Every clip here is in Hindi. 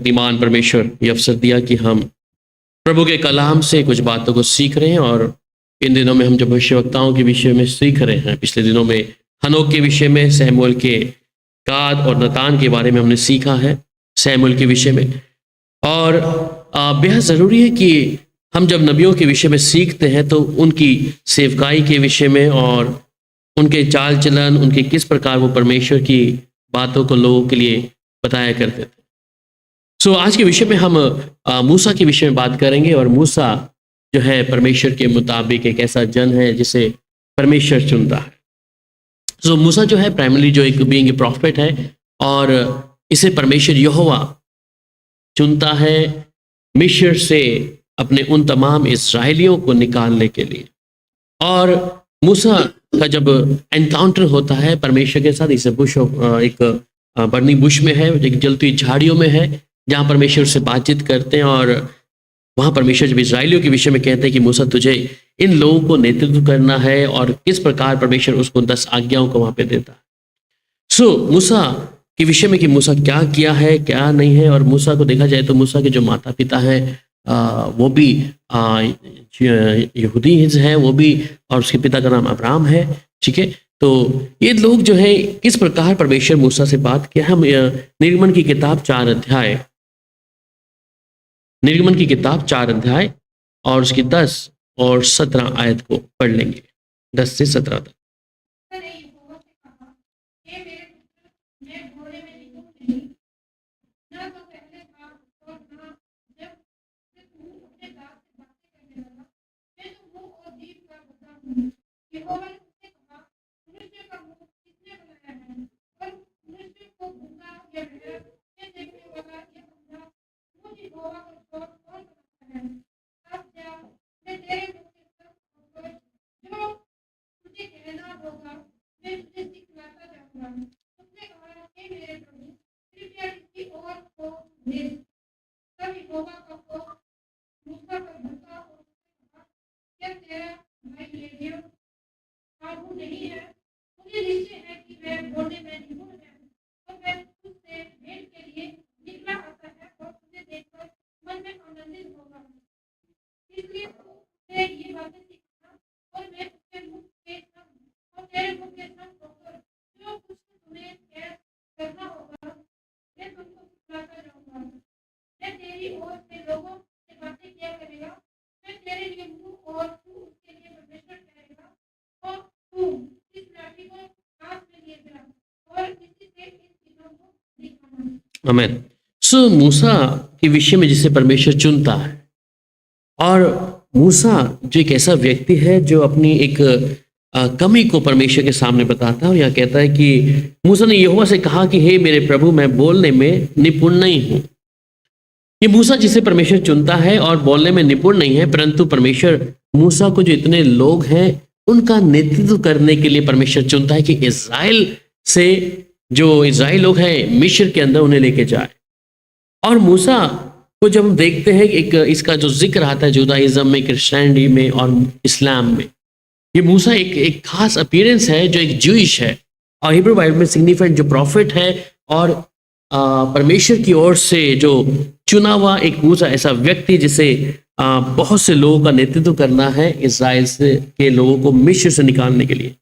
शक्तिमान परमेश्वर ये अवसर दिया कि हम प्रभु के कलाम से कुछ बातों को सीख रहे हैं। और इन दिनों में हम जो भविष्यवक्ताओं के विषय में सीख रहे हैं, पिछले दिनों में हनोक के विषय में, सैमुअल के गाद और नतान के बारे में हमने सीखा है, सैमुअल के विषय में। और बेहद ज़रूरी है कि हम जब नबियों के विषय में सीखते हैं तो उनकी सेवकाई के विषय में और उनके चाल चलन, उनके किस प्रकार वो परमेश्वर की बातों को लोगों के लिए बताया करते थे। सो आज के विषय में हम मूसा के विषय में बात करेंगे। और मूसा जो है परमेश्वर के मुताबिक एक ऐसा जन है जिसे परमेश्वर चुनता है। सो मूसा जो है प्राइमरी जो एक बीइंग ए प्रॉफिट है और इसे परमेश्वर यहोवा चुनता है मिस्र से अपने उन तमाम इस्राएलियों को निकालने के लिए। और मूसा का जब एनकाउंटर होता है परमेश्वर के साथ, इसे बुश एक बर्नी बुश में है, एक जलती झाड़ियों में है, जहाँ परमेश्वर से बातचीत करते हैं। और वहाँ परमेश्वर जब इस्राएलियों के विषय में कहते हैं कि मूसा तुझे इन लोगों को नेतृत्व करना है, और किस प्रकार परमेश्वर उसको 10 आज्ञाओं को वहाँ पे देता है। सो मूसा के विषय में कि मूसा क्या किया है क्या नहीं है। और मूसा को देखा जाए तो मूसा के जो माता पिता हैं वो भी यहूदी हैं वो भी, और उसके पिता का नाम अब्राहम है। ठीक है, तो ये लोग जो है किस प्रकार परमेश्वर मूसा से बात किया। हम निर्गमन की किताब 4 अध्याय, निर्गमन की किताब 4 अध्याय और उसकी 10 और 17 आयत को पढ़ लेंगे, 10 से 17 तक। आमीन। सो मूसा के विषय में जिसे परमेश्वर चुनता है, और मूसा जो एक ऐसा व्यक्ति है जो अपनी एक कमी को परमेश्वर के सामने बताता है। और यह कहता है कि मूसा ने यहोवा से कहा कि हे मेरे प्रभु, मैं बोलने में निपुण नहीं हूँ। ये मूसा जिसे परमेश्वर चुनता है और बोलने में निपुण नहीं है, परंतु परमेश्वर मूसा को जो इतने लोग हैं उनका नेतृत्व करने के लिए परमेश्वर चुनता है कि इज़राइल से जो इज़राइल लोग हैं मिस्र के अंदर उन्हें लेके जाए। और मूसा को जब हम देखते हैं एक इसका जो जिक्र आता है जुदाइज्म में, क्रिश्चियनिटी में और इस्लाम में, ये मूसा एक खास अपीयरेंस है जो एक ज्यूइश है और हिब्रू बाइबल में सिग्निफिकेंट जो प्रॉफिट है और परमेश्वर की ओर से जो चुना हुआ एक मूसा ऐसा व्यक्ति जिसे बहुत से लोगों का नेतृत्व करना है इज़राइल से के लोगों को मिस्र से निकालने के लिए।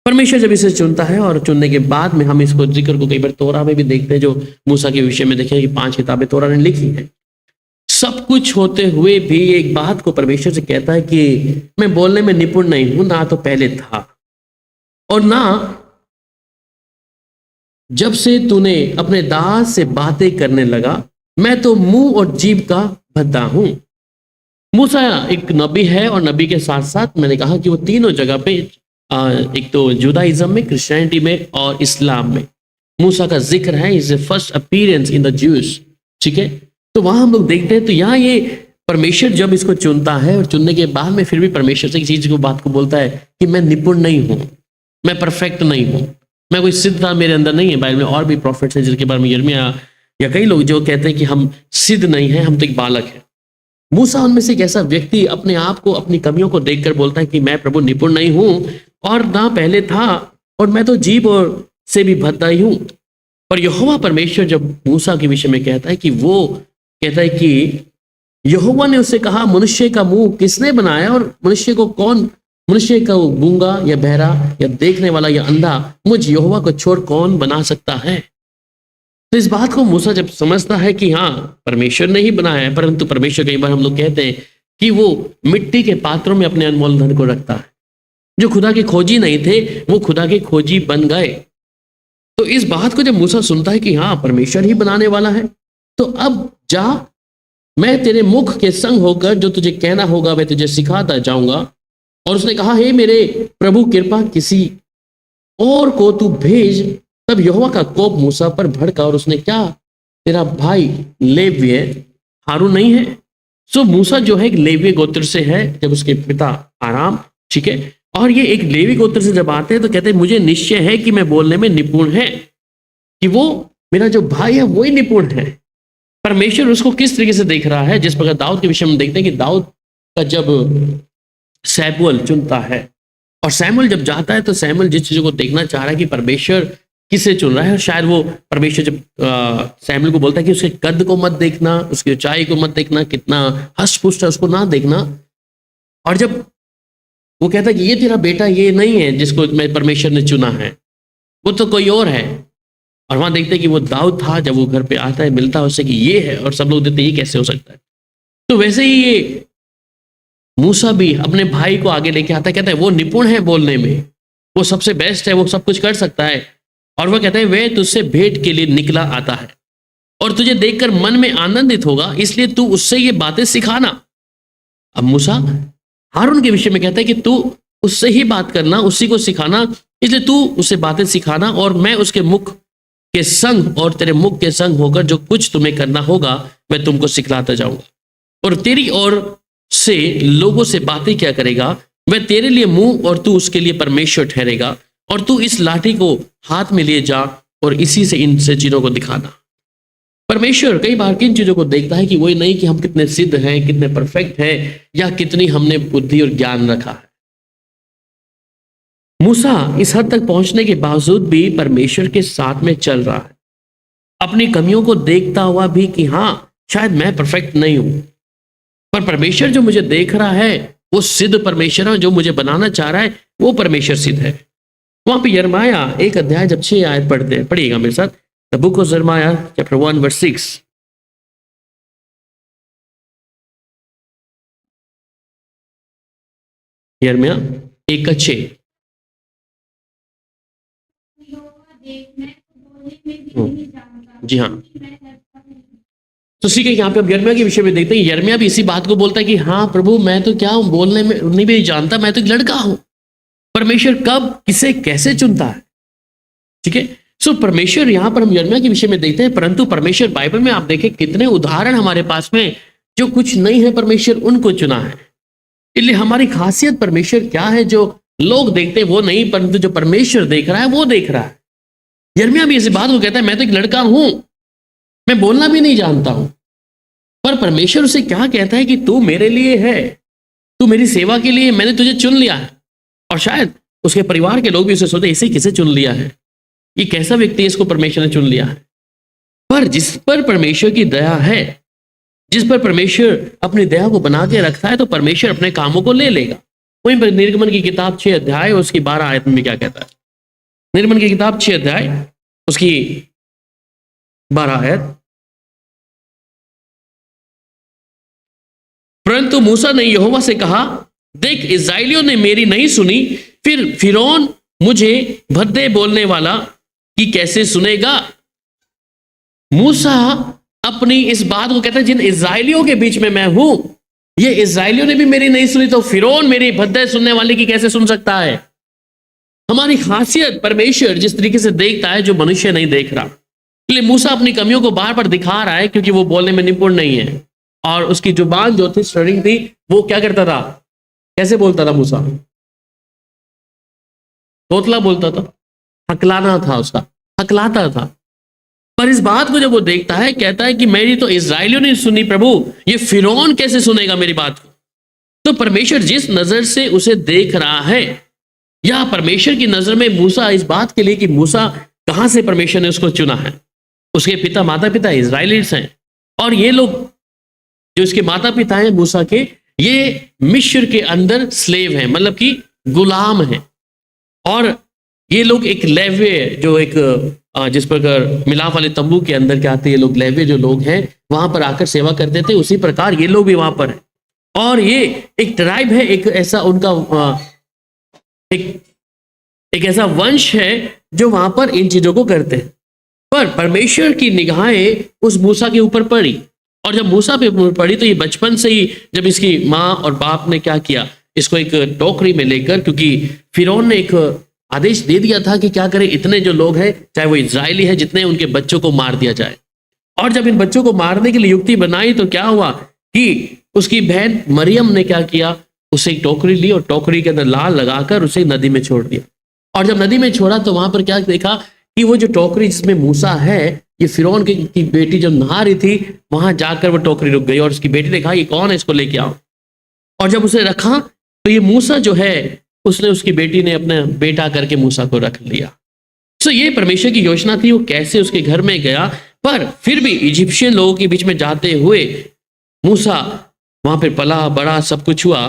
परमेश्वर जब इसे चुनता है और चुनने के बाद में हम इसको जिक्र को कई बार तोरा में भी देखते हैं, जो मूसा के विषय में देखें कि 5 किताबें तोरा ने लिखी हैं। सब कुछ होते हुए भी एक बात को परमेश्वर से कहता है कि मैं बोलने में निपुण नहीं हूं, ना तो पहले था और ना जब से तूने अपने दास से बातें करने लगा, मैं तो मुंह और जीभ का भद्दा हूं। मूसा एक नबी है और नबी के साथ साथ मैंने कहा कि वो तीनों जगह पे एक तो जुदाइज्म में, क्रिश्चियनिटी में और इस्लाम में मूसा का जिक्र है। Is a first appearance in the Jews. ठीक है, तो वहां हम लोग देखते हैं तो यहाँ ये परमेश्वर जब इसको चुनता है और चुनने के बाद में फिर भी परमेश्वर से किसी चीज को बात को बोलता है कि मैं निपुण नहीं हूं, मैं परफेक्ट नहीं हूं, मैं कोई सिद्धता मेरे अंदर नहीं है। बाइबल में और भी प्रॉफिट्स हैं जिनके बारे में यिर्मयाह या कई लोग जो कहते हैं कि हम सिद्ध नहीं हैं, हम तो एक बालक हैं। मूसा उनमें से एक ऐसा व्यक्ति अपने आप को, अपनी कमियों को देखकर बोलता है कि मैं प्रभु निपुण नहीं हूं और ना पहले था और मैं तो जीभ और से भी भद्दा ही हूं। पर यहोवा परमेश्वर जब मूसा के विषय में कहता है कि वो कहता है कि यहोवा ने उससे कहा, मनुष्य का मुंह किसने बनाया और मनुष्य का गूंगा या बहरा या देखने वाला या अंधा मुझ यहोवा को छोड़ कौन बना सकता है। तो इस बात को मूसा जब समझता है कि हाँ परमेश्वर ने ही बनाया है, परंतु परमेश्वर कई बार हम लोग कहते हैं कि वो मिट्टी के पात्रों में अपने अनमोल धन को रखता है। जो खुदा के खोजी नहीं थे वो खुदा के खोजी बन गए। तो इस बात को जब मूसा सुनता है कि हाँ परमेश्वर ही बनाने वाला है, तो अब जा, मैं तेरे मुख के संग होकर जो तुझे कहना होगा मैं तुझे सिखाता जाऊंगा। और उसने कहा, हे मेरे प्रभु कृपा किसी और को तू भेज। तब यहोवा का कोप मूसा पर भड़का और उसने क्या, तेरा भाई लेव्य हारून नहीं है। सो मूसा जो है एक लेवी गोत्र से है, जब उसके पिता आराम, ठीक है, और ये एक लेवी गोत्र से जब आते हैं तो कहते हैं मुझे निश्चय है कि मैं बोलने में निपुण है, कि वो मेरा जो भाई है वही निपुण है। परमेश्वर उसको किस तरीके से देख रहा है, जिस प्रकार दाऊद के विषय में देखते हैं कि दाऊद का जब सैमुअल चुनता है और सैमुअल जब जाता है तो सैमुअल जिस चीजों को देखना चाह रहा है कि परमेश्वर किसे चुन रहा है, और शायद वो परमेश्वर जब सैमुअल को बोलता है कि उसके कद को मत देखना, उसकी ऊंचाई को मत देखना, कितना हष्ट-पुष्ट है उसको ना देखना, और जब वो कहता है कि ये तेरा बेटा ये नहीं है जिसको मैं परमेश्वर ने चुना है, वो तो कोई और है, और वहां देखते हैं कि वो दाऊद था। जब वो घर पे आता है मिलता है उससे कि ये है, और सब लोग देखते हैं ये कैसे हो सकता है। तो वैसे ही ये मूसा भी अपने भाई को आगे लेके आता है, कहता है वो निपुण है बोलने में, वो सबसे बेस्ट है, वो सब कुछ कर सकता है, और वह कहता है वह तुझसे भेंट के लिए निकला आता है और तुझे देखकर मन में आनंदित होगा, इसलिए तू उससे ये बातें सिखाना। अब मूसा हारून के विषय में कहता है कि तू उससे ही बात करना, उसी को सिखाना, इसलिए तू उससे बातें सिखाना, और मैं उसके मुख के संग और तेरे मुख के संग होकर जो कुछ तुम्हें करना होगा मैं तुमको सिखलाता जाऊंगा। और तेरी ओर से लोगों से बातें क्या करेगा, वह तेरे लिए मुंह और तू उसके लिए परमेश्वर ठहरेगा, और तू इस लाठी को हाथ में लिए जा और इसी से इन से चीजों को दिखाना। परमेश्वर कई बार किन चीजों को देखता है कि वही नहीं कि हम कितने सिद्ध हैं, कितने परफेक्ट हैं, या कितनी हमने बुद्धि और ज्ञान रखा है। मूसा इस हद तक पहुंचने के बावजूद भी परमेश्वर के साथ में चल रहा है, अपनी कमियों को देखता हुआ भी कि हाँ शायद मैं परफेक्ट नहीं हूं, पर परमेश्वर जो मुझे देख रहा है वो सिद्ध परमेश्वर है, जो मुझे बनाना चाह रहा है वो परमेश्वर सिद्ध है। वहां पे यिर्मयाह 1 अध्याय जब 6 आयत पढ़िएगा मेरे साथ, द बुक ऑफ यिर्मयाह चैप्टर 1 वर्स 6। यिर्मयाह 1:6। जी हाँ, तो ठीक है, यहाँ पे अब यिर्मयाह के विषय में देखते हैं। यिर्मयाह भी इसी बात को बोलता है कि हाँ प्रभु मैं तो क्या हूं, बोलने में नहीं भी जानता, मैं तो एक लड़का हूं। परमेश्वर कब किसे कैसे चुनता है, ठीक है। सो परमेश्वर यहां पर हम यिर्मयाह के विषय में देखते हैं, परंतु परमेश्वर बाइबल में आप देखें कितने उदाहरण हमारे पास में जो कुछ नहीं है परमेश्वर उनको चुना है। इसलिए हमारी खासियत परमेश्वर क्या है, जो लोग देखते हैं वो नहीं, परंतु जो परमेश्वर देख रहा है वो देख रहा है। यिर्मयाह भी इसी बात को कहता है, मैं तो एक लड़का हूं, मैं बोलना भी नहीं जानता हूं, पर परमेश्वर उसे क्या कहता है कि तू मेरे लिए है, तू मेरी सेवा के लिए, मैंने तुझे चुन लिया है। और शायद उसके परिवार के लोग भी उसे सोचते इसे किसे चुन लिया है, ये कैसा व्यक्ति है, इसको परमेश्वर ने चुन लिया है। पर जिस पर परमेश्वर की दया है, जिस पर परमेश्वर अपनी दया को बना के रखता है, तो परमेश्वर अपने कामों को ले लेगा। वहीं पर निर्गमन की किताब 6 अध्याय उसकी 12 आयत में क्या कहता है, निर्गमन की किताब 6 अध्याय उसकी 12 आयत। परंतु मूसा ने यहोवा से कहा, देख इस्राएलियों ने मेरी नहीं सुनी, फिर फिरौन मुझे भद्दे बोलने वाला कि कैसे सुनेगा। मूसा अपनी इस बात को कहता है, जिन इस्राएलियों के बीच में मैं हूं, ये इस्राएलियों ने भी मेरी नहीं सुनी, तो फिरौन मेरी भद्दे सुनने वाले की कैसे सुन सकता है। हमारी खासियत परमेश्वर जिस तरीके से देखता है जो मनुष्य नहीं देख रहा। इसलिए मूसा अपनी कमियों को बार बार दिखा रहा है, क्योंकि वो बोलने में निपुण नहीं है, और उसकी जुबान जो थी स्टरिंग थी, वो क्या करता था, कैसे बोलता था मूसा, तोतला बोलता था, हकलाना था उसका, हकलाता था। पर इस बात को जब वो देखता है, कहता है कि मेरी तो इस्राएलियों ने सुनी प्रभु, ये फिरौन कैसे सुनेगा मेरी बात को। तो परमेश्वर जिस नजर से उसे देख रहा है, या परमेश्वर की नजर में मूसा इस बात के लिए कि मूसा कहां से परमेश्वर ने उसको चुना है, उसके पिता माता पिता इजराइलिट्स हैं, और ये लोग जो इसके माता पिता हैं मूसा के, ये मिस्र के अंदर स्लेव हैं, मतलब कि गुलाम हैं। और ये लोग एक लेव्य जो एक जिस प्रकार मिलाप वाले तंबू के अंदर क्या आते, ये लोग लेव्य जो लोग हैं वहां पर आकर सेवा करते थे, उसी प्रकार ये लोग भी वहां पर हैं। और ये एक ट्राइब है, एक ऐसा उनका एक ऐसा वंश है जो वहां पर इन चीजों को करते हैं। पर परमेश्वर की निगाहें उस मूसा के ऊपर पड़ी, और जब मूसा पे ऊपर पड़ी तो ये बचपन से ही, जब इसकी माँ और बाप ने क्या किया, इसको एक टोकरी में लेकर, क्योंकि फिरौन ने एक आदेश दे दिया था कि क्या करें, इतने जो लोग हैं चाहे वो इजरायली है, जितने उनके बच्चों को मार दिया जाए। और जब इन बच्चों को मारने के लिए युक्ति बनाई तो क्या हुआ कि उसकी बहन मरियम ने क्या किया, उसे एक टोकरी ली और टोकरी के अंदर लाल लगाकर उसे नदी में छोड़ दिया। और जब नदी में छोड़ा तो वहां पर क्या देखा कि वो जो टोकरी जिसमें मूसा है, ये फिरौन की बेटी जब नहा रही थी, वहां जाकर वो टोकरी रुक गई, और उसकी बेटी ने कहा ये कौन है, इसको लेके आओ। और जब उसे रखा तो ये मूसा जो है, उसने, उसकी बेटी ने अपना बेटा करके मूसा को रख लिया। सो ये परमेश्वर की योजना थी, वो कैसे उसके घर में गया। पर फिर भी इजिप्शियन लोगों के बीच में जाते हुए मूसा वहां पर पला बड़ा, सब कुछ हुआ।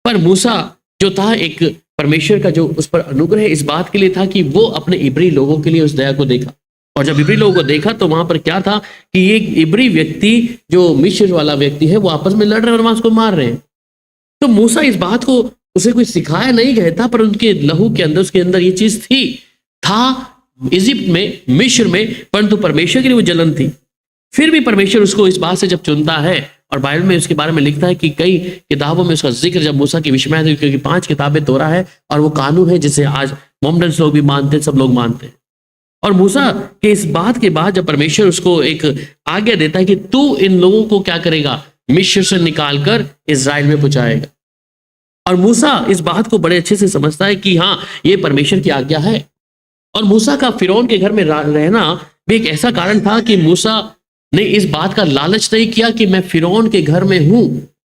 पर मूसा जो था, एक परमेश्वर का जो उस पर अनुग्रह इस बात के लिए था कि वो अपने इब्री लोगों के लिए उस दया को देखा। और जब इब्री लोगों को देखा तो वहां पर क्या था कि ये इब्री व्यक्ति जो मिस्र वाला व्यक्ति है, वो आपस में लड़ रहे हैं और वहां उसको मार रहे हैं। तो मूसा इस बात को उसे कोई सिखाया नहीं गया था, पर उनके लहू के अंदर, उसके अंदर ये चीज था इजिप्ट में, मिस्र में, परंतु परमेश्वर के लिए वो जलन थी। फिर भी परमेश्वर उसको इस बात से जब चुनता है, और बाइबल में उसके बारे में लिखता है कि कई किताबों में उसका जिक्र जब मूसा की विषय में है, क्योंकि 5 किताबें तोरा है और वो कानून है जिसे आज मोहम्मदन लोग भी मानते हैं, सब लोग मानते हैं। और मूसा के इस बात के बाद जब परमेश्वर उसको एक आज्ञा देता है कि तू इन लोगों को क्या करेगा, मिस्र से निकालकर इजराइल में पहुंचाएगा। और मूसा इस बात को बड़े अच्छे से समझता है कि हाँ, ये परमेश्वर की आज्ञा है। और मूसा का फिरौन के घर में रहना भी एक ऐसा कारण था कि मूसा ने इस बात का लालच नहीं किया कि मैं फिरौन के घर में हूं,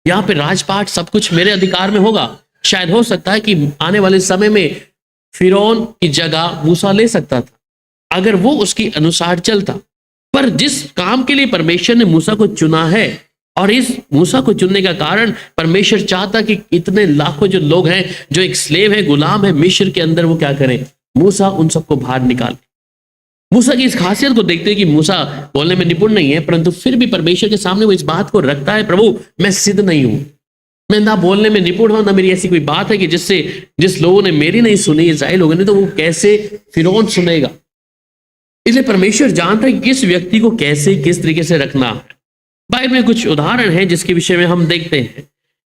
यहाँ पे राजपाट सब कुछ मेरे अधिकार में होगा। शायद हो सकता है कि आने वाले समय में फिरौन की जगह मूसा ले सकता था अगर वो उसकी अनुसार चलता। पर जिस काम के लिए परमेश्वर ने मूसा को चुना है, और इस मूसा को चुनने का कारण परमेश्वर चाहता कि इतने लाखों जो लोग हैं, जो एक स्लेव है, गुलाम है मिस्र के अंदर, वो क्या करें, मूसा उन सबको बाहर निकाले। मूसा की इस खासियत को देखते हैं कि मूसा बोलने में निपुण नहीं है, परंतु फिर भी परमेश्वर के सामने वो इस बात को रखता है, प्रभु मैं सिद्ध नहीं हूं, मैं ना बोलने में निपुण हूं, ना मेरी ऐसी कोई बात है कि जिस लोगों ने मेरी नहीं सुनी, इस्राएल लोगों ने, तो वो कैसे फिरौन सुनेगा। इसलिए परमेश्वर जानता है कि किस व्यक्ति को कैसे, किस तरीके से रखना है। बाइबल में कुछ उदाहरण हैं जिसके विषय में हम देखते हैं।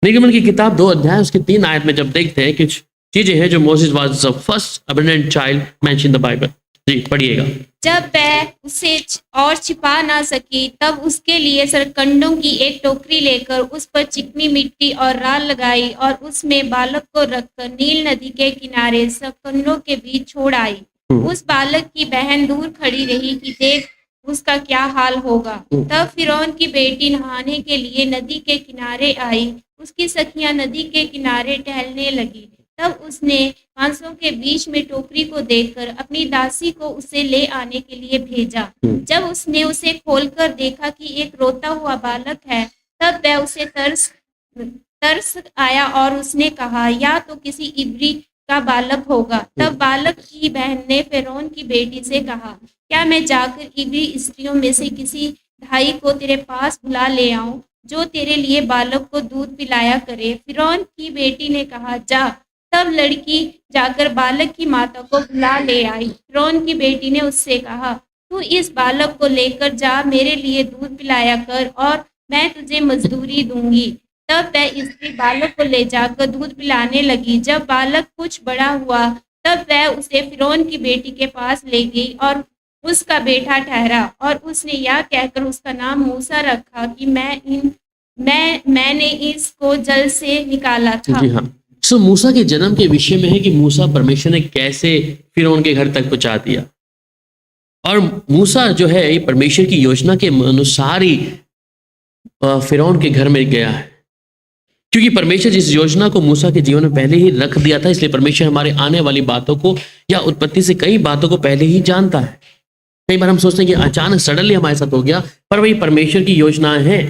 निर्गमन की किताब 2 अध्याय उसके 3 आयत में जब देखते हैं, कुछ चीजें हैं जो Moses was the first abandoned child mention in the Bible. जी पढ़िएगा। जब वह उसे और छिपा ना सकी, तब उसके लिए सरकंडों की एक टोकरी लेकर उस पर चिकनी मिट्टी और राल लगाई, और उसमें बालक को रखकर नील नदी के किनारे सरकंडों के बीच छोड़ आई। उस बालक की बहन दूर खड़ी रही कि देख उसका क्या हाल होगा। तब फिरौन की बेटी नहाने के लिए नदी के किनारे आई। उसकी सखियां नदी के किनारे टहलने लगी। तब उसने बांसों के बीच में टोकरी को देखकर अपनी दासी को उसे ले आने के लिए भेजा। जब उसने उसे खोलकर देखा कि एक रोता हुआ बालक है, तब वह उसे तरस आया और उसने कहा, या तो किसी इब्री का बालक होगा। तब बालक की बहन ने फिरौन की बेटी से कहा, क्या मैं जाकर इब्री स्त्रियों में से किसी भाई को तेरे पास बुला ले आऊं, जो तेरे लिए बालक को दूध पिलाया करे। फिरौन की बेटी ने कहा, जा। तब लड़की जाकर बालक की माता को बुला ले आई। फिरौन की बेटी ने उससे कहा, तू इस बालक को लेकर जा, मेरे लिए दूध पिलाया कर और मैं तुझे मजदूरी दूंगी। तब वह स्त्री बालक को ले जाकर दूध पिलाने लगी। जब बालक कुछ बड़ा हुआ, तब वह उसे फिरौन की बेटी के पास ले गई और उसका बेटा ठहरा, और उसने यह कहकर उसका नाम मूसा रखा कि मैंने इसको जल से निकाला था। जी हाँ। सो मूसा के जन्म के विषय में है कि मूसा परमेश्वर ने कैसे फिरौन के घर तक पहुंचा दिया। और मूसा जो है ये परमेश्वर की योजना के अनुसार ही फिरौन के घर में गया है, क्योंकि परमेश्वर जिस योजना को मूसा के जीवन में पहले ही रख दिया था, इसलिए परमेश्वर हमारे आने वाली बातों को या उत्पत्ति से कई बातों को पहले ही जानता है। कई बार हम सोचते हैं कि अचानक सडनली हमारे साथ हो गया, पर वही परमेश्वर की योजनाएं हैं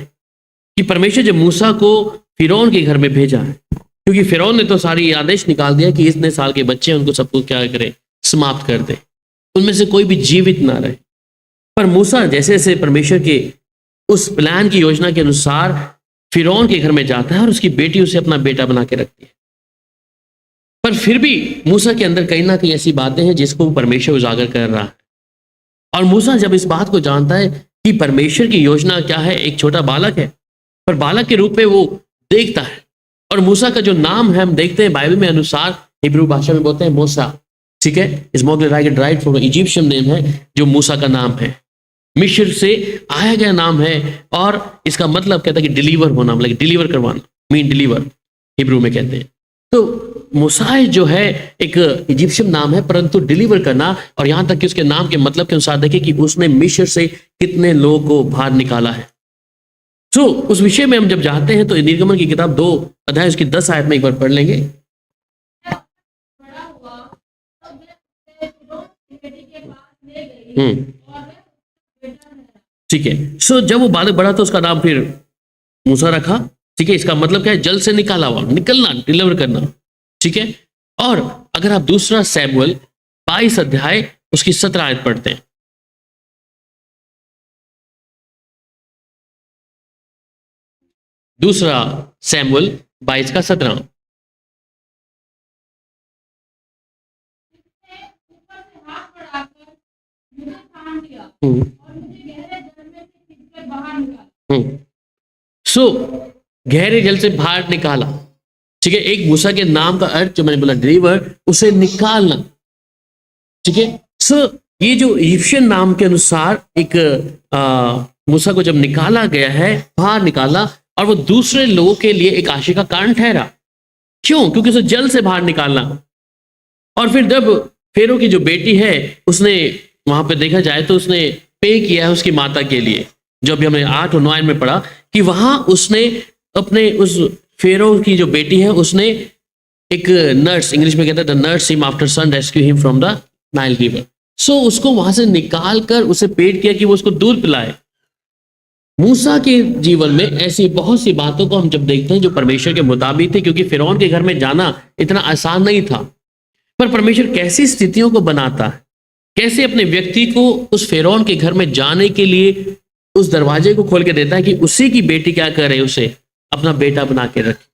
कि परमेश्वर जब मूसा को फिरौन के घर में भेजा है, क्योंकि फिरौन ने तो सारी आदेश निकाल दिया कि इतने साल के बच्चे हैं उनको सबको क्या करे, समाप्त कर दे, उनमें से कोई भी जीवित ना रहे। पर मूसा जैसे जैसे परमेश्वर के उस प्लान की योजना के अनुसार फिरौन के घर में जाता है और उसकी बेटी उसे अपना बेटा बना के रखती है, पर फिर भी मूसा के अंदर कहीं ना कहीं ऐसी बातें हैं जिसको परमेश्वर उजागर कर रहा है। और मूसा जब इस बात को जानता है कि परमेश्वर की योजना क्या है, एक छोटा बालक है पर बालक के रूप में वो देखता है, और मूसा का जो नाम है हम देखते हैं बाइबल में अनुसार हिब्रू भाषा में बोलते हैं मूसा, ठीक है, स्मॉगल राइट फ्रॉम इजिप्शियन नेम है जो मूसा का नाम है, मिस्र से आया गया नाम है, और इसका मतलब कहता है कि डिलीवर होना, मतलब डिलीवर करवाना, मीन डिलीवर हिब्रू में कहते हैं। तो मूसा जो है एक इजिप्शियन नाम है परंतु डिलीवर करना, और यहां तक कि उसके नाम के मतलब के अनुसार देखिए कि उसने मिस्र से कितने लोगों को बाहर निकाला है। तो उस विषय में हम जब जाते हैं तो निर्गमन की किताब 2 अध्याय उसकी 10 आयत में एक बार पढ़ लेंगे। ठीक है, सो जब वो बालक बड़ा तो उसका नाम फिर मूसा रखा, ठीक है, इसका मतलब क्या है, जल से निकाला हुआ, निकलना, डिलीवर करना, ठीक है। और अगर आप दूसरा सैमुएल 22 अध्याय उसकी 17 आयत पढ़ते हैं, दूसरा सैमुएल 22 का 17, सो गहरे जल से बाहर निकाला, ठीक है। एक मूसा के नाम का अर्थ जो मैंने बोला डिलीवर, उसे निकालना, ठीक है। सो ये जो इजिप्शियन नाम के अनुसार एक मूसा को जब निकाला गया है, बाहर निकाला, और वो दूसरे लोगों के लिए एक आशीष का कारण ठहरा। क्यों? क्योंकि उसे जल से बाहर निकालना। और फिर जब फेरो की जो बेटी है उसने वहां पे देखा जाए तो उसने पे किया है उसकी माता के लिए, जो अभी हमने 8 और 9 में पढ़ा कि वहां उसने अपने उस फेरो की जो बेटी है उसने एक नर्स, इंग्लिश में कहते हैं the nurse him after son rescue him from the Nile river, so उसको वहां से निकाल कर उसे पेट किया कि वो उसको दूध पिलाए। मूसा के जीवन में ऐसी बहुत सी बातों को हम जब देखते हैं जो परमेश्वर के मुताबिक थे, क्योंकि फिरौन के घर में जाना इतना आसान नहीं था, पर परमेश्वर कैसी स्थितियों को बनाता है, कैसे अपने व्यक्ति को उस फिरौन के घर में जाने के लिए उस दरवाजे को खोल के देता है कि उसी की बेटी क्या करे, उसे अपना बेटा बना के रखे।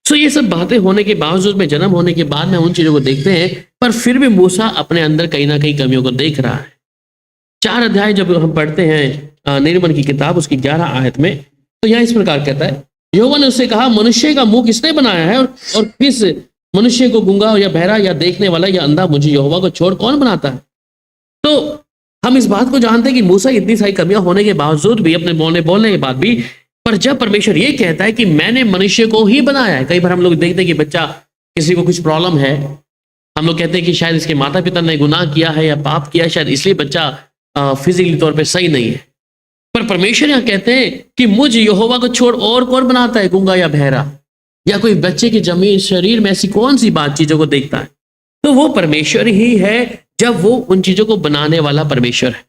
सो ये सब बातें होने के बावजूद में, जन्म होने के बाद में उन चीजों को देखते हैं, पर फिर भी मूसा अपने अंदर कहीं ना कहीं कमियों को देख रहा है। 4 अध्याय जब हम पढ़ते हैं निर्गमन की किताब उसकी 11 आयत में, तो यह इस प्रकार कहता है, यहोवा ने उससे कहा, मनुष्य का मुंह किसने बनाया है, और किस मनुष्य को गूंगा या बहरा या देखने वाला या अंधा मुझे यहोवा को छोड़ कौन बनाता है। तो हम इस बात को जानते हैं कि मूसा इतनी सारी कमियां होने के बावजूद भी, अपने बोलने के बाद भी, पर जब परमेश्वर ये कहता है कि मैंने मनुष्य को ही बनाया है। कई बार हम लोग देखते हैं कि बच्चा, किसी को कुछ प्रॉब्लम है, हम लोग कहते हैं कि शायद इसके माता पिता ने गुनाह किया है या पाप किया है, शायद इसलिए बच्चा फिजिकली तौर पे सही नहीं है। पर परमेश्वर यहाँ कहते हैं कि मुझ यहोवा को छोड़ और कौन बनाता है गूंगा या बहरा, या कोई बच्चे की जमीन शरीर में ऐसी कौन सी बात चीजों को देखता है। तो वो परमेश्वर ही है, जब वो उन चीजों को बनाने वाला परमेश्वर है।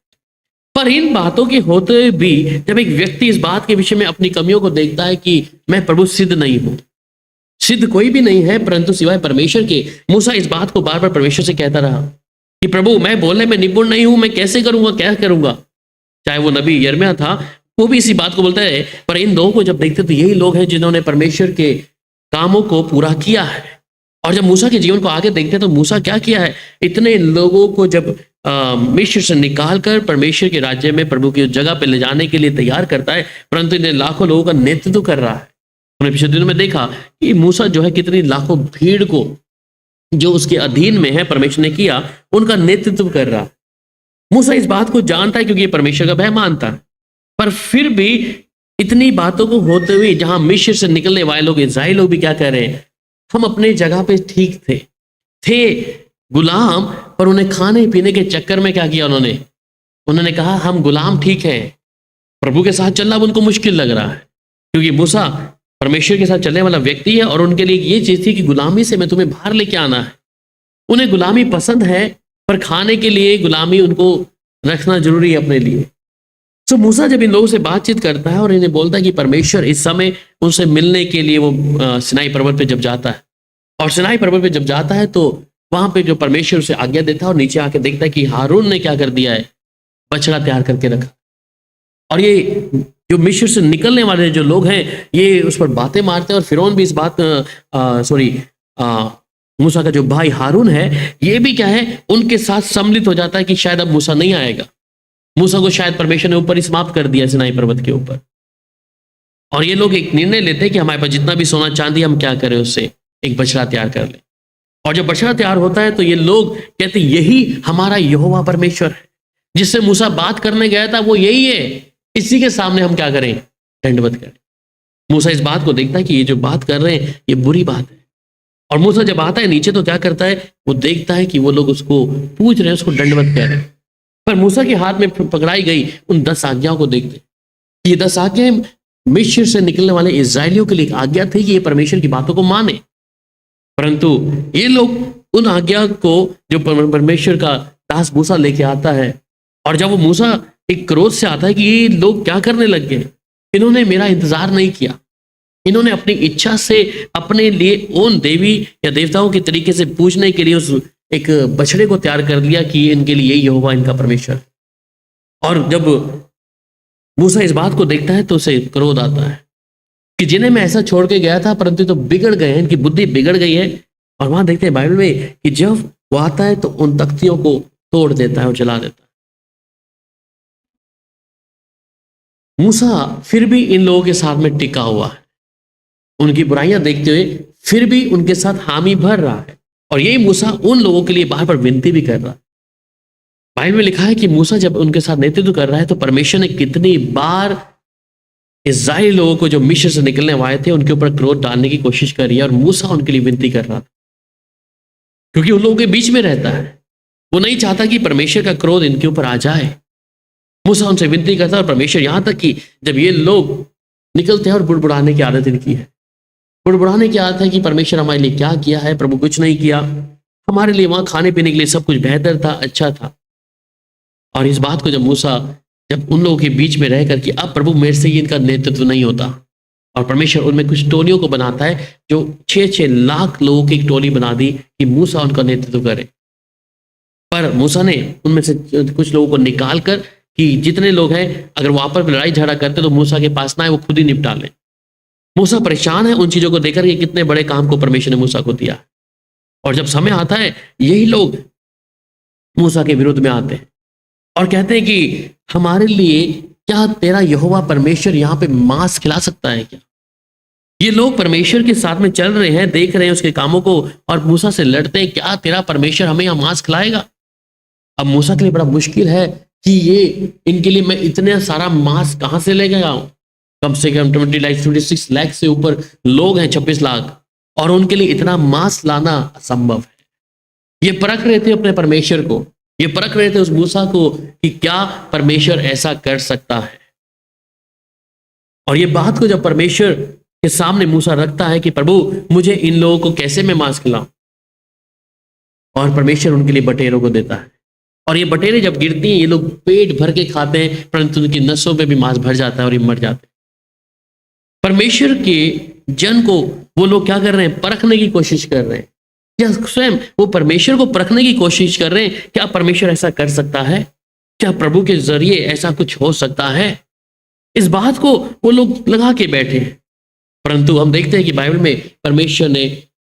पर इन बातों के होते भी जब एक व्यक्ति इस बात के विषय में अपनी कमियों को देखता है कि मैं प्रभु सिद्ध नहीं हूं, सिद्ध कोई भी नहीं है परंतु सिवाय परमेश्वर के। मूसा इस बात को बार बार परमेश्वर से कहता रहा कि प्रभु मैं बोलने में निपुण नहीं हूं, मैं कैसे करूंगा, क्या करूंगा। चाहे वो नबी यिर्मयाह था, वो भी इसी बात को बोलता है। पर इन लोगों को जब देखते तो यही लोग हैं जिन्होंने परमेश्वर के कामों को पूरा किया है। और जब मूसा के जीवन को आगे देखते हैं तो मूसा क्या किया है, इतने लोगों को जब मिस्र से निकाल कर परमेश्वर के राज्य में प्रभु की जगह पे ले जाने के लिए तैयार करता है, परंतु इन्हें लाखों लोगों का नेतृत्व कर रहा है। हमने पिछले दिनों में देखा कि मूसा जो है कितनी लाखों भीड़ को जो उसके अधीन में है परमेश्वर ने किया, उनका नेतृत्व कर रहा है। मूसा इस बात को जानता है क्योंकि ये परमेश्वर का भय मानता है, पर फिर भी इतनी बातों को होते हुए जहां मिस्र से निकलने वाले लोग, इस्राएल लोग भी क्या कह रहे हैं, हम अपने जगह पे ठीक थे गुलाम, पर उन्हें खाने पीने के चक्कर में क्या किया उन्होंने कहा हम गुलाम ठीक है, प्रभु के साथ चलना अब उनको मुश्किल लग रहा है, क्योंकि मूसा परमेश्वर के साथ चलने वाला व्यक्ति है और उनके लिए ये चीज थी कि गुलामी से मैं तुम्हें बाहर लेके आना है। उन्हें गुलामी पसंद है, पर खाने के लिए गुलामी उनको रखना जरूरी है अपने लिए। तो मूसा जब इन लोगों से बातचीत करता है और इन्हें बोलता है कि परमेश्वर इस समय उनसे मिलने के लिए वो सिनाई पर्वत पे जब जाता है, और सिनाई पर्वत पे जब जाता है तो वहां पे जो परमेश्वर उसे आज्ञा देता है और नीचे आके देखता है कि हारून ने क्या कर दिया है, बछड़ा तैयार करके रखा। और ये जो मिस्र से निकलने वाले जो लोग हैं ये उस पर बातें मारते हैं, और फिरौन भी इस बात मूसा का जो भाई हारून है ये भी क्या है, उनके साथ सम्मिलित हो जाता है कि शायद अब मूसा नहीं आएगा। मूसा को शायद परमेश्वर ने ऊपर ही समाप्त कर दिया सिनाई पर्वत के ऊपर। और ये लोग एक निर्णय लेते हैं कि हमारे पास जितना भी सोना चांदी हम क्या करें, उससे एक बछड़ा तैयार कर लें। और जब बछड़ा तैयार होता है तो ये लोग कहते हैं यही हमारा यहोवा परमेश्वर है, जिससे मूसा बात करने गया था वो यही है, इसी के सामने हम क्या करें, दंडवत करें। मूसा इस बात को देखता है कि ये जो बात कर रहे हैं ये बुरी बात है। और मूसा जब आता है नीचे तो क्या करता है, वो देखता है कि वो लोग उसको पूछ रहे हैं, उसको दंडवत कह रहे हैं। पर मूसा के हाथ में पकड़ाई गई उन 10 आज्ञाओं को देखते हैं। ये 10 आज्ञाएं मिस्र से निकलने वाले इजरायलियों के लिए एक आज्ञा थी कि ये परमेश्वर की बातों को माने। परंतु ये लोग उन आज्ञा को जो परमेश्वर का दास मूसा लेके आता है, और जब वो मूसा एक क्रोध से आता है कि ये लोग क्या करने लग गए, इन्होंने मेरा इंतजार नहीं किया, इन्होंने अपनी इच्छा से अपने लिए उन देवी या देवताओं के तरीके से पूजने के लिए उस एक बछड़े को तैयार कर लिया कि इनके लिए यही यहोवा इनका परमेश्वर। और जब मूसा इस बात को देखता है तो उसे क्रोध आता है कि जिन्हें मैं ऐसा छोड़ के गया था परंतु तो बिगड़ गए हैं, इनकी बुद्धि बिगड़ गई है। और वहां देखते हैं बाइबल में कि जब वो आता है तो उन तख्तियों को तोड़ देता है और जला देता है। मूसा फिर भी इन लोगों के साथ में टिका हुआ है, उनकी बुराइयां देखते हुए फिर भी उनके साथ हामी भर रहा है। और यही मूसा उन लोगों के लिए बार बार विनती भी कर रहा है। बाइबल में लिखा है कि मूसा जब उनके साथ नेतृत्व कर रहा है तो परमेश्वर ने कितनी बार इस्राएली लोगों को जो मिस्र से निकलने वाले थे उनके ऊपर क्रोध डालने की कोशिश करी है, और मूसा उनके लिए विनती कर रहा था क्योंकि उन लोगों के बीच में रहता है। वो नहीं चाहता कि परमेश्वर का क्रोध इनके ऊपर आ जाए। मूसा उनसे विनती करता है, और परमेश्वर यहां तक कि जब ये लोग निकलते हैं और बुड़बुड़ाने की आदत इनकी है, बुड़बुड़ाने की आदत है कि परमेश्वर हमारे लिए क्या किया है, प्रभु कुछ नहीं किया, हमारे लिए वहां खाने पीने के लिए सब कुछ बेहतर था, अच्छा था। और इस बात को जब मूसा जब उन लोगों के बीच में रह करके अब प्रभु मेरे से ही इनका नेतृत्व नहीं होता, और परमेश्वर उनमें कुछ टोलियों को बनाता है जो 6-6 लाख लोगों की एक टोली बना दी कि मूसा उनका नेतृत्व करे। पर मूसा ने उनमें से कुछ लोगों को निकाल कर कि जितने लोग हैं अगर वो आपस में लड़ाई झगड़ा करते तो मूसा के पास ना है, वो खुद ही निपटा लें। मूसा परेशान है उन चीजों को देखकर कि कितने बड़े काम को परमेश्वर ने मूसा को दिया। और जब समय आता है यही लोग मूसा के विरुद्ध में आते हैं और कहते हैं कि हमारे लिए क्या तेरा यहोवा परमेश्वर यहाँ पे मांस खिला सकता है क्या? ये लोग परमेश्वर के साथ में चल रहे हैं, देख रहे हैं उसके कामों को, और मूसा से लड़ते हैं, क्या तेरा परमेश्वर हमें यहाँ मांस खिलाएगा? अब मूसा के लिए बड़ा मुश्किल है कि ये इनके लिए मैं इतना सारा मांस कहाँ से ले गया हूँ। कम से कम 26 लाख से ऊपर लोग हैं, 26 लाख, और उनके लिए इतना मांस लाना असंभव है। ये परख रहे थे अपने परमेश्वर को, ये परख रहे थे उस मूसा को कि क्या परमेश्वर ऐसा कर सकता है। और ये बात को जब परमेश्वर के सामने मूसा रखता है कि प्रभु मुझे इन लोगों को कैसे मैं मांस खिलाऊं, और परमेश्वर उनके लिए बटेरों को देता है, और ये बटेरे जब गिरती हैं ये लोग पेट भर के खाते हैं, परंतु उनकी नसों पे भी मांस भर जाता है और ये मर जाते हैं। परमेश्वर के जन को वो लोग क्या कर रहे हैं, परखने की कोशिश कर रहे हैं, या स्वयं वो परमेश्वर को परखने की कोशिश कर रहे हैं, क्या परमेश्वर ऐसा कर सकता है, क्या प्रभु के जरिए ऐसा कुछ हो सकता है। इस बात को वो लोग लगा के बैठे हैं। परंतु हम देखते हैं कि बाइबल में परमेश्वर ने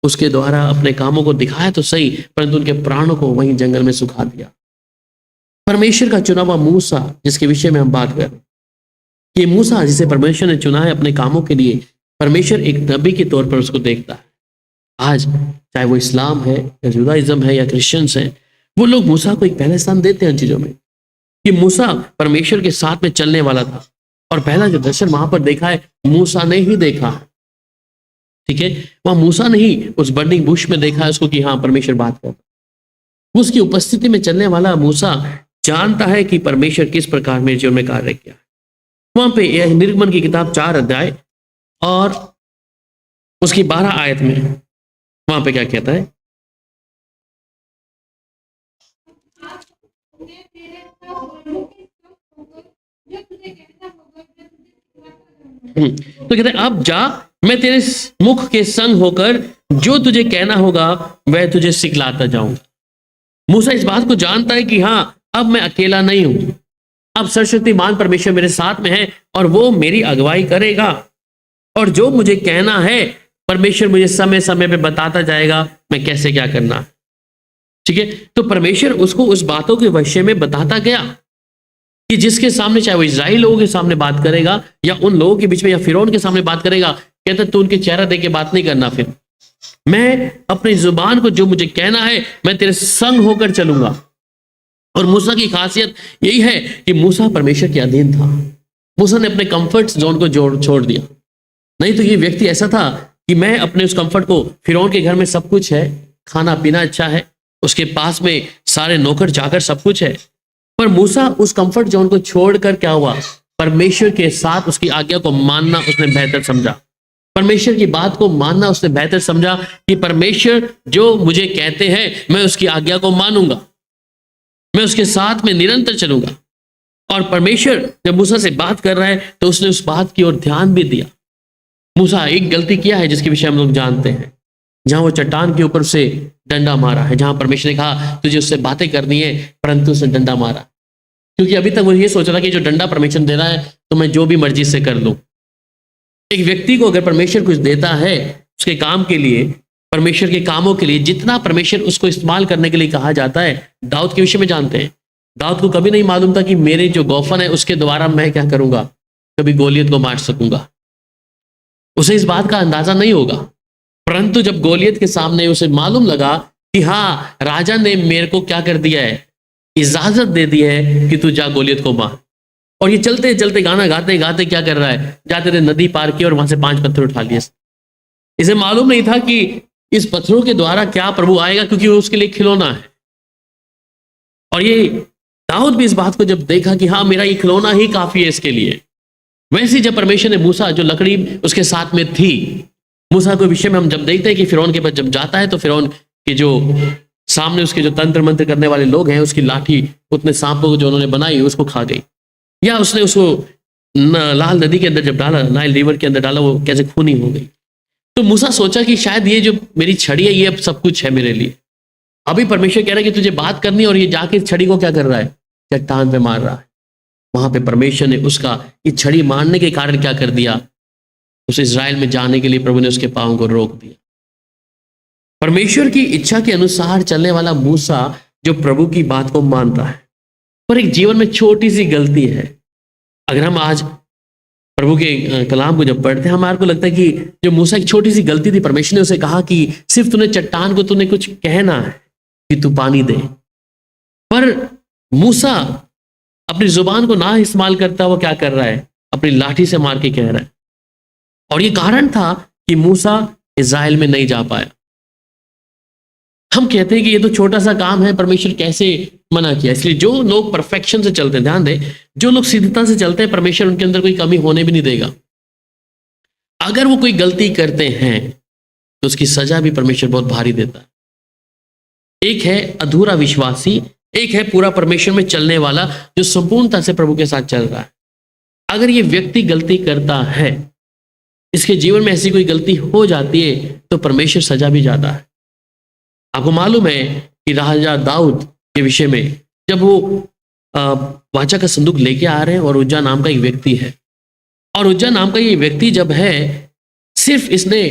उसके द्वारा अपने कामों को दिखाया तो सही, परंतु उनके प्राणों को वहीं जंगल में सुखा दिया। परमेश्वर का चुना हुआ मूसा जिसके विषय में हम बात कर रहे हैं, ये मूसा जिसे परमेश्वर ने चुना है अपने कामों के लिए, परमेश्वर एक नबी के तौर पर उसको देखता है। आज चाहे वो इस्लाम है या जुदाइज्म है या क्रिश्चियंस हैं, वो लोग मूसा को एक पहले स्थान देते हैं उन चीजों में कि मूसा परमेश्वर के साथ में चलने वाला था, और पहला जो दर्शन वहां पर देखा है मूसा ने ही देखा है। ठीक है, वहां मूसा ने ही उस बर्निंग बुश में देखा है उसको कि हाँ परमेश्वर बात करता। उसकी उपस्थिति में चलने वाला मूसा जानता है कि परमेश्वर किस प्रकार मेरे जीवन में कार्य किया। वहां पे यह निर्गमन की किताब 4 अध्याय और उसकी 12 आयत में वहां पे क्या कहता है, तो कहते हैं अब जा, मैं तेरे मुख के संग होकर जो तुझे कहना होगा वह तुझे सिखलाता जाऊंगा। मूसा इस बात को जानता है कि हाँ, अब मैं अकेला नहीं हूं, अब सर्वशक्तिमान परमेश्वर मेरे साथ में है और वो मेरी अगुवाई करेगा, और जो मुझे कहना है परमेश्वर मुझे समय समय पे बताता जाएगा मैं कैसे क्या करना है। ठीक है, तो परमेश्वर उसको उस बातों के विषय में बताता गया कि जिसके सामने, चाहे वो इजराइल लोगों के सामने बात करेगा या उन लोगों के बीच में या फिरौन के सामने बात करेगा, कहता तू उनके चेहरा देख के बात नहीं करना, फिर मैं अपनी जुबान को जो मुझे कहना है मैं तेरे संग होकर चलूंगा। और मूसा की खासियत यही है कि मूसा परमेश्वर के अधीन था। मूसा ने अपने कंफर्ट जोन को छोड़ दिया। नहीं तो ये व्यक्ति ऐसा था कि मैं अपने उस कंफर्ट को, फिरौन के घर में सब कुछ है, खाना पीना अच्छा है, उसके पास में सारे नौकर चाकर सब कुछ है, पर मूसा उस कंफर्ट जोन को छोड़कर क्या हुआ, परमेश्वर के साथ उसकी आज्ञा को मानना उसने बेहतर समझा। परमेश्वर की बात को मानना उसने बेहतर समझा कि परमेश्वर जो मुझे कहते हैं मैं उसकी आज्ञा को मानूंगा, मैं उसके साथ में निरंतर चलूंगा। और परमेश्वर जब मूसा से बात कर रहा है तो उसने उस बात की ओर ध्यान भी दिया। मूसा एक गलती किया है जिसके विषय हम लोग जानते हैं, जहां वो चट्टान के ऊपर से डंडा मारा है, जहां परमेश्वर ने कहा तुझे उससे बातें करनी है, परंतु उसने डंडा मारा, क्योंकि अभी तक वो ये सोच रहा कि जो डंडा परमेश्वर दे रहा है तो मैं जो भी मर्जी से कर लूं। एक व्यक्ति को अगर परमेश्वर कुछ देता है उसके काम के लिए, परमेश्वर के कामों के लिए, जितना परमेश्वर उसको इस्तेमाल करने के लिए कहा जाता है, दाऊद के विषय में जानते हैं, दाऊद को कभी नहीं मालूम था कि मेरे जो गौफन है उसके द्वारा मैं क्या करूंगा, कभी गोलियत को मार सकूंगा। उसे इस बात का अंदाजा नहीं होगा, परंतु जब गोलियत के सामने उसे मालूम लगा कि हाँ, राजा ने मेरे को क्या कर दिया है, इजाजत दे दी है कि तू जा गोलियत को मार। और ये चलते चलते गाना गाते गाते क्या कर रहा है, जाते थे नदी पार की और वहां से 5 पत्थर उठा लिए। इसे मालूम नहीं था कि इस पत्थरों के द्वारा क्या प्रभु आएगा, क्योंकि वो उसके लिए खिलौना है। और ये दाऊद भी इस बात को जब देखा कि हाँ, मेरा ये खिलौना ही काफी है इसके लिए, वैसे जब परमेश्वर ने मूसा, जो लकड़ी उसके साथ में थी, मूसा के विषय में हम जब देखते हैं कि फिरौन के पास जब जाता है तो फिरौन के जो सामने उसके जो तंत्र मंत्र करने वाले लोग हैं, उसकी लाठी उतने सांपों को जो उन्होंने बनाई उसको खा गई, या उसने उसको लाल नदी के अंदर जब डाला, नाइल रिवर के अंदर डाला, वो कैसे खूनी हो गई। तो मूसा सोचा कि शायद ये जो मेरी छड़ी है ये अब सब कुछ है मेरे लिए। अभी परमेश्वर कह रहा है कि तुझे बात करनी, और ये जाके छड़ी को क्या कर रहा है, चट्टान पे मार रहा है। वहां पे परमेश्वर ने उसका ये छड़ी मारने के कारण क्या कर दिया, उस इज़राइल में जाने के लिए प्रभु ने उसके पांव को रोक दिया। परमेश्वर की इच्छा के अनुसार चलने वाला मूसा जो प्रभु की बात को मानता है, पर एक जीवन में छोटी सी गलती है। अगर हम आज प्रभु के कलाम को जब पढ़ते हैं, हमारे को लगता है कि जो मूसा की छोटी सी गलती थी, परमेश्वर ने उसे कहा कि सिर्फ तूने चट्टान को तूने कुछ कहना है कि तू पानी दे, पर मूसा अपनी जुबान को ना इस्तेमाल करता हुआ क्या कर रहा है, अपनी लाठी से मार के कह रहा है। और ये कारण था कि मूसा इज़राइल में नहीं जा पाया। हम कहते हैं कि ये तो छोटा सा काम है, परमेश्वर कैसे मना किया। इसलिए जो लोग परफेक्शन से चलते हैं, ध्यान दें, जो लोग सिद्धता से चलते हैं, परमेश्वर उनके अंदर कोई कमी होने भी नहीं देगा। अगर वो कोई गलती करते हैं तो उसकी सजा भी परमेश्वर बहुत भारी देता है। एक है अधूरा विश्वासी, एक है पूरा परमेश्वर में चलने वाला जो संपूर्णता से प्रभु के साथ चल रहा है। अगर ये व्यक्ति गलती करता है, इसके जीवन में ऐसी कोई गलती हो जाती है, तो परमेश्वर सजा भी जाता है। आपको मालूम है कि राजा दाऊद के विषय में जब वो वाचा का संदूक लेके आ रहे हैं, और उज्जा नाम का एक व्यक्ति है, और उज्जा नाम का ये व्यक्ति जब है, सिर्फ इसने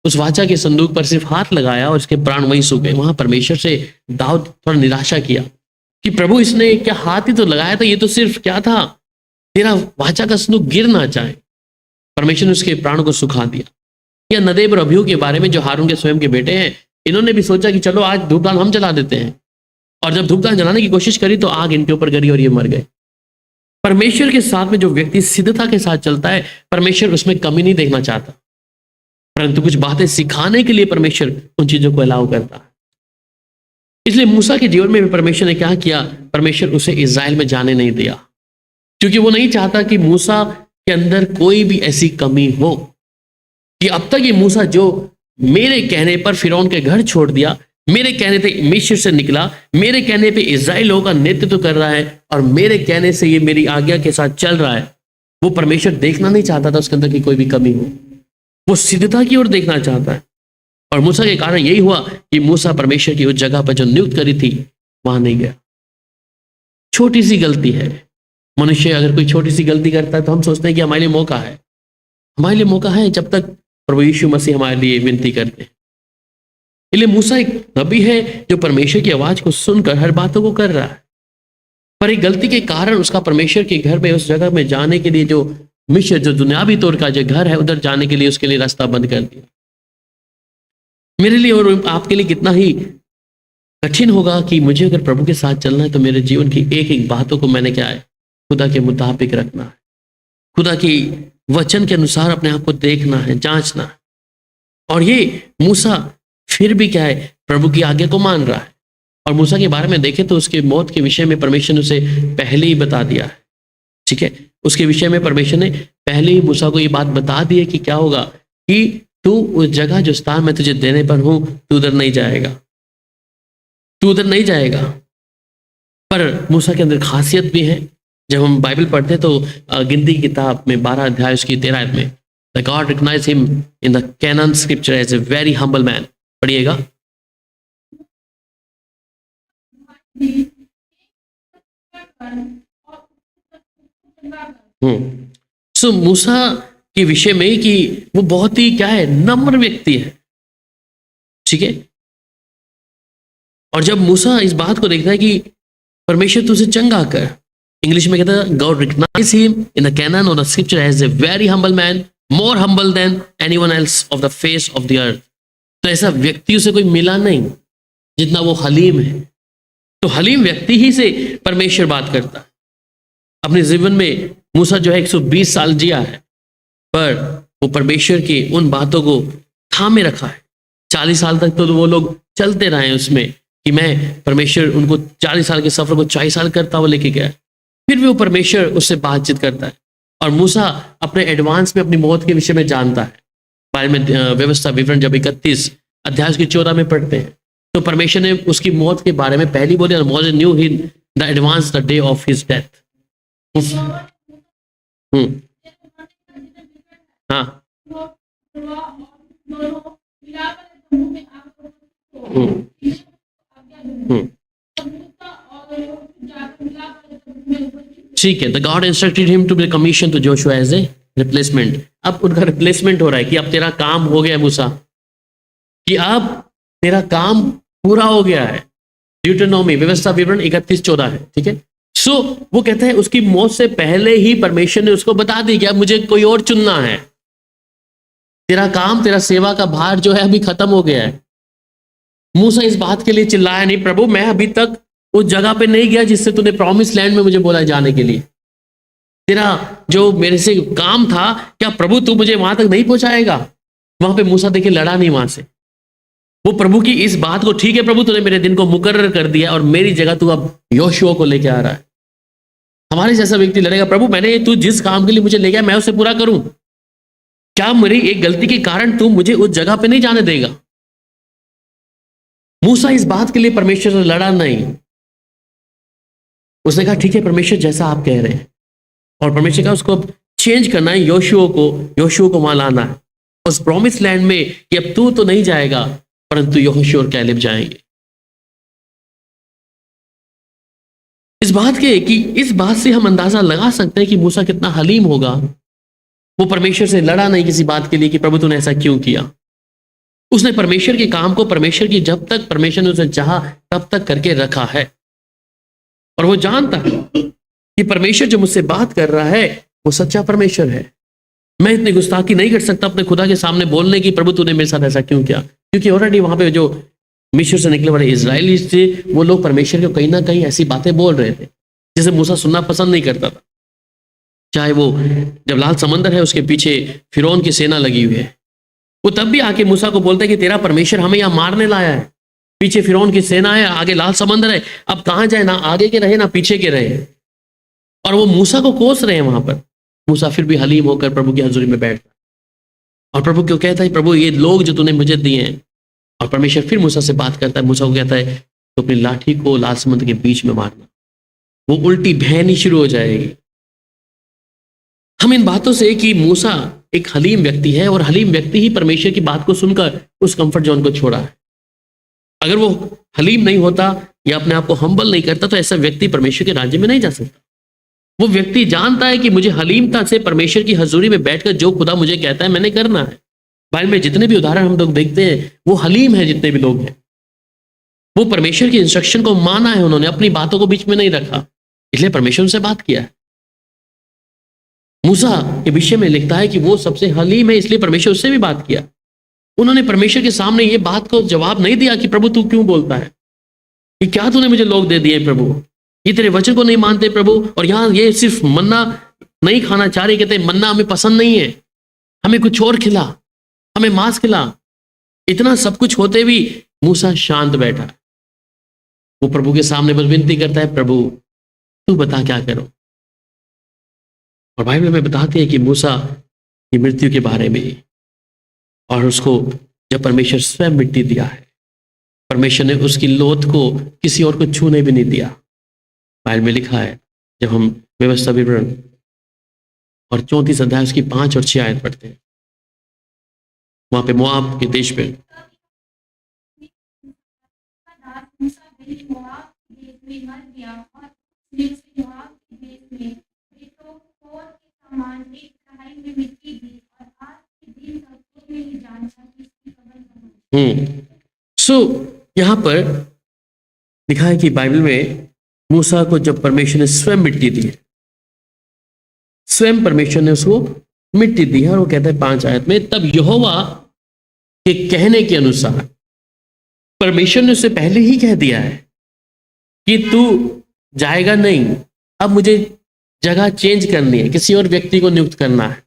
उस वाचा के संदूक पर सिर्फ हाथ लगाया और इसके प्राण वहीं सूख गए। वहां परमेश्वर से दाऊद थोड़ा निराशा किया कि प्रभु इसने क्या हाथ ही तो लगाया था, ये तो सिर्फ क्या था, तेरा वाचा का संदूक गिर ना जाए। परमेश्वर ने उसके प्राणों को सुखा दिया। या नदेब और अबीहू के बारे में, जो हारून के स्वयं के बेटे हैं, इन्होंने भी सोचा कि चलो आज धूपदान हम जला देते हैं, और जब धूपदान जलाने की कोशिश करी तो आग इनके ऊपर गिरी और ये मर गए। परमेश्वर के साथ में जो व्यक्ति सिद्धता के साथ चलता है, परमेश्वर उसमें कमी नहीं देखना चाहता, परंतु कुछ बातें सिखाने के लिए परमेश्वर उन चीजों को अलाउ करता है। इसलिए मूसा के जीवन में भी परमेश्वर ने क्या किया, परमेश्वर उसे इज़राइल में जाने नहीं दिया, क्योंकि वो नहीं चाहता कि मूसा के अंदर कोई भी ऐसी कमी हो कि अब तक ये मूसा जो मेरे कहने पर फिरौन के घर छोड़ दिया, मेरे कहने पे मिस्र से निकला, मेरे कहने पे इज़राइल लोगों का नेतृत्व कर रहा है, और मेरे कहने से ये मेरी आज्ञा के साथ चल रहा है, वो परमेश्वर देखना नहीं चाहता था उसके अंदर की कोई भी कमी हो, वो सिद्धता की ओर देखना चाहता है। और मूसा के कारण यही हुआ कि मूसा परमेश्वर की उस जगह पर जो नियुक्त करी थी वहां नहीं गया। छोटी सी गलती है, मनुष्य अगर कोई छोटी सी गलती करता है तो हम सोचते हैं कि हमारे लिए मौका है, हमारे लिए मौका है जब तक प्रभु यीशु मसीह हमारे लिए विनती करते हैं। इसलिए मूसा एक नबी है जो परमेश्वर की आवाज को सुनकर हर बातों को कर रहा है, पर एक गलती के कारण उसका परमेश्वर के घर में उस जगह में जाने के लिए जो मिशन, जो दुनियावी तौर का जो घर है उधर जाने के लिए उसके लिए रास्ता बंद कर दिया। मेरे लिए और आपके लिए कितना ही कठिन होगा कि मुझे अगर प्रभु के साथ चलना है तो मेरे जीवन की एक एक बातों को मैंने क्या है, खुदा के मुताबिक रखना है, खुदा की वचन के अनुसार अपने आप को देखना है, जांचना है। और ये मूसा फिर भी क्या है, प्रभु की आज्ञा को मान रहा है। और मूसा के बारे में देखें तो उसके मौत के विषय में परमेश्वर ने उसे पहले ही बता दिया है, ठीक है। उसके विषय में परमेश्वर ने पहले ही मूसा को ये बात बता दी है कि क्या होगा, कि तू उस जगह जो स्थान मैं तुझे देने पर हूं तू उधर नहीं जाएगा, तू उधर नहीं जाएगा। पर मूसा के अंदर खासियत भी है। जब हम बाइबल पढ़ते हैं तो गिनती की किताब में 12 अध्याय उसकी 13 आयत में the God recognise him in the canon scripture as a very humble man. पढ़िएगा। सो मूसा के विषय में कि वो बहुत ही क्या है, नम्र व्यक्ति है, ठीक है। और जब मूसा इस बात को देखता है कि परमेश्वर तुझे चंगा कर, इंग्लिश में कहता है God recognise him in the canon of the scripture as a very humble man, more humble than anyone else of the face of the earth. तो ऐसा व्यक्ति उसे कोई मिला नहीं जितना वो हलीम है। तो हलीम व्यक्ति ही से परमेश्वर बात करता है। अपने जीवन में मूसा जो है 120 साल जिया है, पर वो परमेश्वर की उन बातों को थामे रखा है। 40 साल तक तो वो लोग चलते रहे उसमें कि मैं परमेश्वर उनको 40 साल के सफर को 40 साल करता हुआ लेके गया, फिर भी वो परमेश्वर उससे बातचीत करता है। और मूसा अपने एडवांस में अपनी मौत के विषय में जानता है। बारे में व्यवस्था विवरण जब 31 अध्याय की 14 में पढ़ते हैं तो परमेश्वर ने उसकी मौत के बारे में पहली बोली, Moses knew in the advance the day of his death. हाँ, ठीक है। The God instructed him to be commission to Joshua as a replacement. अब उनका रिप्लेसमेंट हो रहा है कि अब तेरा काम हो गया मूसा, कि अब तेरा काम पूरा हो गया है। ड्यूटेरोनोमी व्यवस्था विवरण 31-14 है, ठीक है। सो वो कहता है उसकी मौत से पहले ही परमेश्वर ने उसको बता दी कि अब मुझे कोई और चुनना है, तेरा काम, तेरा सेवा का भार जो है अभी खत्म हो गया है। मूसा इस बात के लिए चिल्लाया नहीं, प्रभु मैं अभी तक उस जगह पे नहीं गया जिससे तूने प्रॉमिस लैंड में मुझे बोला जाने के लिए। तेरा जो मेरे से काम था, क्या प्रभु तू मुझे वहां तक नहीं पहुंचाएगा? वहां पे मूसा देखिए लड़ा नहीं वहां से। वो प्रभु की इस बात को, ठीक है प्रभु तूने मेरे दिन को मुकर्रर कर दिया और मेरी जगह तू अब योशुआ को लेके आ रहा है। हमारे जैसा व्यक्ति लड़ेगा, प्रभु मैंने तू जिस काम के लिए मुझे ले गया मैं उसे पूरा करूं, क्या मेरी एक गलती के कारण तू मुझे उस जगह पे नहीं जाने देगा? मूसा इस बात के लिए परमेश्वर से लड़ा नहीं। उसने कहा ठीक है परमेश्वर जैसा आप कह रहे हैं, और परमेश्वर का उसको चेंज करना है, योशुआ को वहां लाना है उस प्रॉमिस लैंड में, कि अब तू तो नहीं जाएगा परंतु यहोशू और कैलेब जाएंगे। इस बात से हम अंदाजा लगा सकते हैं कि मूसा कितना हलीम होगा। वो परमेश्वर से लड़ा नहीं किसी बात के लिए कि प्रभु तूने ऐसा क्यों किया। उसने परमेश्वर के काम को, परमेश्वर की जब तक परमेश्वर ने उसे चाहा तब तक करके रखा है। और वो जानता है कि परमेश्वर जो मुझसे बात कर रहा है वो सच्चा परमेश्वर है। मैं इतनी गुस्ताखी नहीं कर सकता अपने खुदा के सामने बोलने की, प्रभु तूने मेरे साथ ऐसा क्यों किया, क्योंकि ऑलरेडी वहां पे जो मिस्र से निकले वाले इजरायली थे वो लोग परमेश्वर को कहीं ना कहीं ऐसी बातें बोल रहे थे जिसे मूसा सुनना पसंद नहीं करता था। चाहे वो जब लाल समंदर है उसके पीछे फिरौन की सेना लगी हुई है, वो तब भी आके मूसा को बोलता है कि तेरा परमेश्वर हमें यहाँ मारने लाया है, पीछे फिरौन की सेना है, आगे लाल समंदर है, अब कहाँ जाए, ना आगे के रहे ना पीछे के रहे। और वो मूसा को कोस रहे हैं वहां पर। मूसा फिर भी हलीम होकर प्रभु की हजूरी में बैठता और प्रभु क्यों कहता है प्रभु ये लोग जो तूने मुझे दिए हैं। और परमेश्वर फिर मूसा से बात करता है, मूसा को कहता है तो अपनी लाठी को लाल समुद्र के बीच में मारना, वो उल्टी बहनी शुरू हो जाएगी। हम इन बातों से कि मूसा एक हलीम व्यक्ति है और हलीम व्यक्ति ही परमेश्वर की बात को सुनकर उस कंफर्ट जोन को छोड़ा है। अगर वो हलीम नहीं होता या अपने आप को हम्बल नहीं करता तो ऐसा व्यक्ति परमेश्वर के राज्य में नहीं जा सकता। वो व्यक्ति जानता है कि मुझे हलीमता से परमेश्वर की हजूरी में बैठकर जो खुदा मुझे कहता है मैंने करना है। बाइबल में जितने भी उदाहरण हम लोग देखते हैं वो हलीम है, जितने भी लोग हैं वो परमेश्वर की इंस्ट्रक्शन को माना है, उन्होंने अपनी बातों को बीच में नहीं रखा, इसलिए परमेश्वर उनसे बात किया है। मूसा के विषय में लिखता है कि वो सबसे हलीम है, इसलिए परमेश्वर उससे भी बात किया। उन्होंने परमेश्वर के सामने ये बात को जवाब नहीं दिया कि प्रभु तू क्यों बोलता है, कि क्या तूने मुझे लोग दे दिए प्रभु, ये तेरे वचन को नहीं मानते प्रभु, और यहाँ ये सिर्फ मन्ना नहीं खाना चाह रहे, कहते मन्ना हमें पसंद नहीं है, हमें कुछ और खिला, हमें मांस खिला। इतना सब कुछ होते भी मूसा शांत बैठा, वो प्रभु के सामने बस विनती करता है, प्रभु तू बता क्या करो। और बाइबल में बताते हैं कि मूसा की मृत्यु के बारे में, और उसको जब परमेश्वर स्वयं मिट्टी दिया है, परमेश्वर ने उसकी लोथ को किसी और को छूने भी नहीं दिया। बाइबल में लिखा है, जब हम व्यवस्था विवरण और 34 अध्याय उसकी 5 और 6 आयत पढ़ते हैं, वहां पे मोआब के देश पे सो यहां पर लिखा है कि बाइबल में मूसा को जब परमेश्वर ने स्वयं मिट्टी दी है, स्वयं परमेश्वर ने उसको मिट्टी दी है, और वो कहता है 5 आयत में, तब यहोवा के कहने के अनुसार परमेश्वर ने उससे पहले ही कह दिया है कि तू जाएगा नहीं, अब मुझे जगह चेंज करनी है, किसी और व्यक्ति को नियुक्त करना है,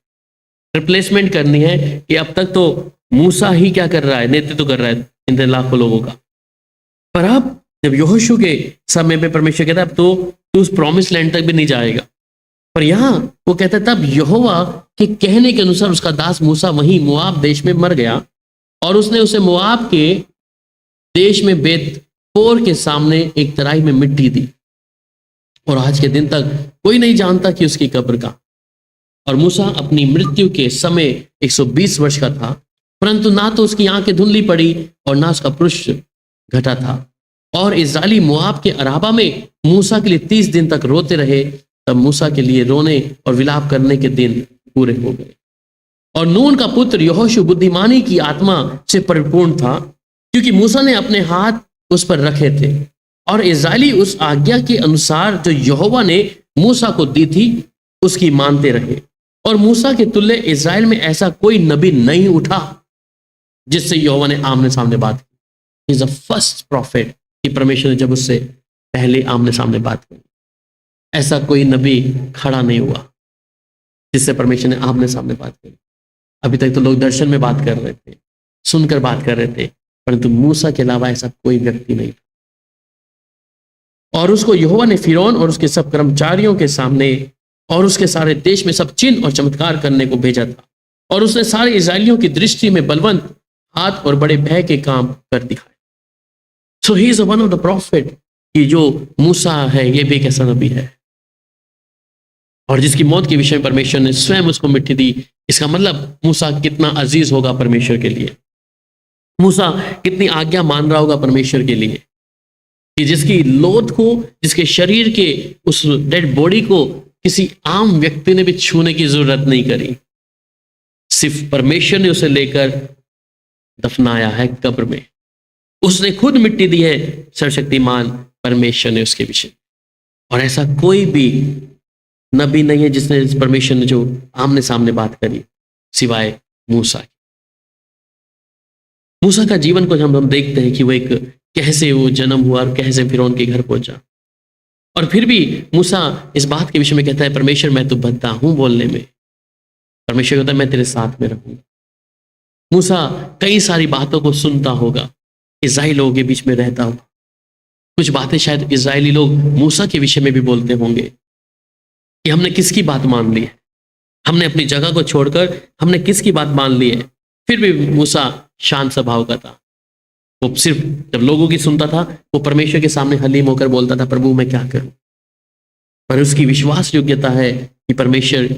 रिप्लेसमेंट करनी है, कि अब तक तो मूसा ही क्या कर रहा है, नेतृत्व कर रहा है इन लाखों लोगों का। पर अब जब यहोशू के समय पे परमेश्वर कहता है अब तो तू उस प्रॉमिस लैंड तक भी नहीं जाएगा, पर यहां वो कहता है तब यहोवा के कहने के अनुसार उसका दास मूसा वहीं मोआब देश में मर गया, और उसने उसे मोआब के देश में बेतपोर के सामने एक तराई में मिट्टी दी, और आज के दिन तक कोई नहीं जानता कि उसकी कब्र का। और मूसा अपनी मृत्यु के समय 120 वर्ष का था, परंतु ना तो उसकी आंखें धुंधली पड़ी और ना उसका पुरुष घटा था। और इस्राएली मोआब के अराबा में मूसा के लिए 30 दिन तक रोते रहे, तब मूसा के लिए रोने और विलाप करने के दिन पूरे हो गए। और नून का पुत्र यहोशू बुद्धिमानी की आत्मा से परिपूर्ण था, क्योंकि मूसा ने अपने हाथ उस पर रखे थे, और इस्राएली उस आज्ञा के अनुसार जो यहोवा ने मूसा को दी थी उसकी मानते रहे। और मूसा के तुल्य इस्राएल में ऐसा कोई नबी नहीं उठा जिससे यहोवा ने आमने सामने बात की। इज द फर्स्ट प्रॉफिट कि परमेश्वर ने जब उससे पहले आमने सामने बात की, ऐसा कोई नबी खड़ा नहीं हुआ जिससे परमेश्वर ने आमने सामने बात की। अभी तक तो लोग दर्शन में बात कर रहे थे, सुनकर बात कर रहे थे, परंतु मूसा के अलावा ऐसा कोई व्यक्ति नहीं था। और उसको यहोवा ने फिरौन और उसके सब कर्मचारियों के सामने और उसके सारे देश में सब चिन्ह और चमत्कार करने को भेजा था, और उसने सारे इस्राएलियों की दृष्टि में बलवंत हाथ और बड़े भय के काम कर दिखाए। So he is one of the prophet, कि जो मूसा है ये भी एक ऐसा नबी है, और जिसकी मौत के विषय में परमेश्वर ने स्वयं उसको मिट्टी दी। इसका मतलब मूसा कितना अजीज होगा परमेश्वर के लिए, मूसा कितनी आज्ञा मान रहा होगा परमेश्वर के लिए, कि जिसकी लोथ को, जिसके शरीर के उस डेड बॉडी को किसी आम व्यक्ति ने भी छूने की जरूरत नहीं करी, सिर्फ परमेश्वर ने उसे लेकर दफनाया है कब्र में। उसने खुद मिट्टी दी है, सर्वशक्तिमान परमेश्वर ने उसके विषय। और ऐसा कोई भी नबी नहीं है जिसने परमेश्वर ने जो आमने सामने बात करी सिवाय मूसा की। मूसा का जीवन को हम देखते हैं कि वो एक कैसे वो जन्म हुआ और कैसे फिरौन के घर पहुंचा, और फिर भी मूसा इस बात के विषय में कहता है परमेश्वर मैं तो बद्दा हूं बोलने में, परमेश्वर कहता है मैं तेरे साथ में रहूंगा। मूसा कई सारी बातों को सुनता होगा, इस्राएली लोगों के बीच में रहता होगा, कुछ बातें शायद इस्राएली लोग मूसा के विषय में भी बोलते होंगे कि हमने किसकी बात मान ली है, हमने अपनी जगह को छोड़कर हमने किसकी बात मान ली है। फिर भी मूसा शांत स्वभाव का था, वो सिर्फ जब लोगों की सुनता था वो परमेश्वर के सामने हलीम होकर बोलता था प्रभु मैं क्या करूं। पर उसकी विश्वास योग्यता है कि परमेश्वर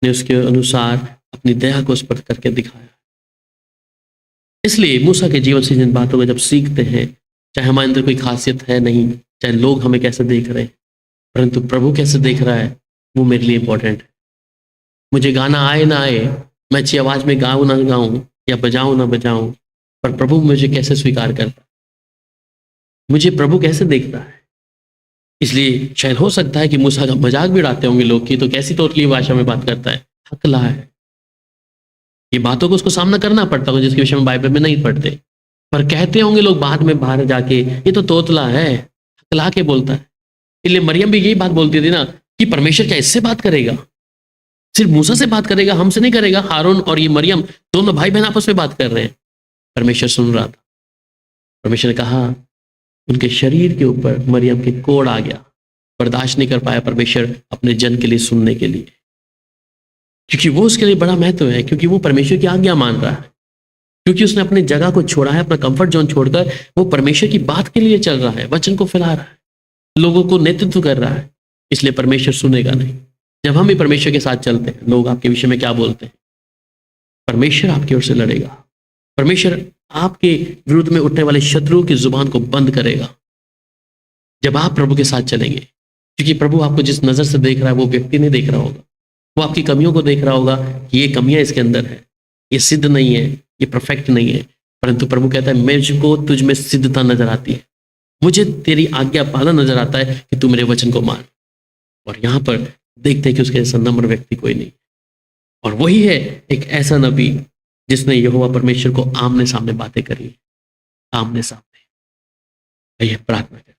ने उसके अनुसार अपनी दया को उस पर करके दिखाया। इसलिए मूसा के जीवन से जिन बातों को जब सीखते हैं, चाहे हमारे अंदर कोई खासियत है नहीं, चाहे लोग हमें कैसे देख रहे हैं, परंतु प्रभु कैसे देख रहा है वो मेरे लिए इंपॉर्टेंट है। मुझे गाना आए ना आए, मैं अच्छी आवाज़ में गाऊँ ना गाऊँ या बजाऊँ ना बजाऊँ, पर प्रभु मुझे कैसे स्वीकार करता है, मुझे प्रभु कैसे देखता है। इसलिए शायद हो सकता है कि मूसा का मजाक भी उड़ाते होंगे लोग कि तो कैसी तोतली भाषा में बात करता है, हकला है। ये बातों को उसको सामना करना पड़ता होगा जिसके विषय में बाइबल में नहीं पढ़ते, पर कहते होंगे लोग बाद में बाहर जाके ये तो तोतला है, हकला के बोलता है। इसलिए मरियम भी यही बात बोलती थी ना कि परमेश्वर क्या इससे बात करेगा, सिर्फ मूसा से बात करेगा, हमसे नहीं करेगा। हारून और ये मरियम दोनों भाई बहन आपस में बात कर रहे हैं। परमेश्वर सुन रहा था। परमेश्वर ने कहा, उनके शरीर के ऊपर मरियम के कोड़ आ गया, बर्दाश्त नहीं कर पाया परमेश्वर अपने जन के लिए सुनने के लिए, क्योंकि वो उसके लिए बड़ा महत्व है, क्योंकि वो परमेश्वर की आज्ञा मान रहा है, क्योंकि उसने अपनी जगह को छोड़ा है, अपना कंफर्ट जोन छोड़कर वो परमेश्वर की बात के लिए चल रहा है, वचन को फैला रहा है, लोगों को नेतृत्व कर रहा है। इसलिए परमेश्वर सुनेगा नहीं। जब हम भी परमेश्वर के साथ चलते हैं, लोग आपके विषय में क्या बोलते हैं, परमेश्वर आपकी ओर से लड़ेगा। परमेश्वर आपके विरुद्ध में उठने वाले शत्रुओं की जुबान को बंद करेगा जब आप प्रभु के साथ चलेंगे, क्योंकि प्रभु आपको जिस नज़र से देख रहा है वो व्यक्ति नहीं देख रहा होगा, वो आपकी कमियों को देख रहा होगा कि ये कमियां इसके अंदर है, ये सिद्ध नहीं है, ये परफेक्ट नहीं है, परंतु प्रभु कहता है मुझको तुझ में सिद्धता नजर आती है, मुझे तेरी आज्ञा पालन नजर आता है कि तू मेरे वचन को मान। और यहाँ पर देखते हैं कि उसके जैसा नम्र व्यक्ति कोई नहीं, और वही है एक ऐसा नबी जिसने यहोवा परमेश्वर को आमने सामने बातें करी, आमने सामने। आइए प्रार्थना करें।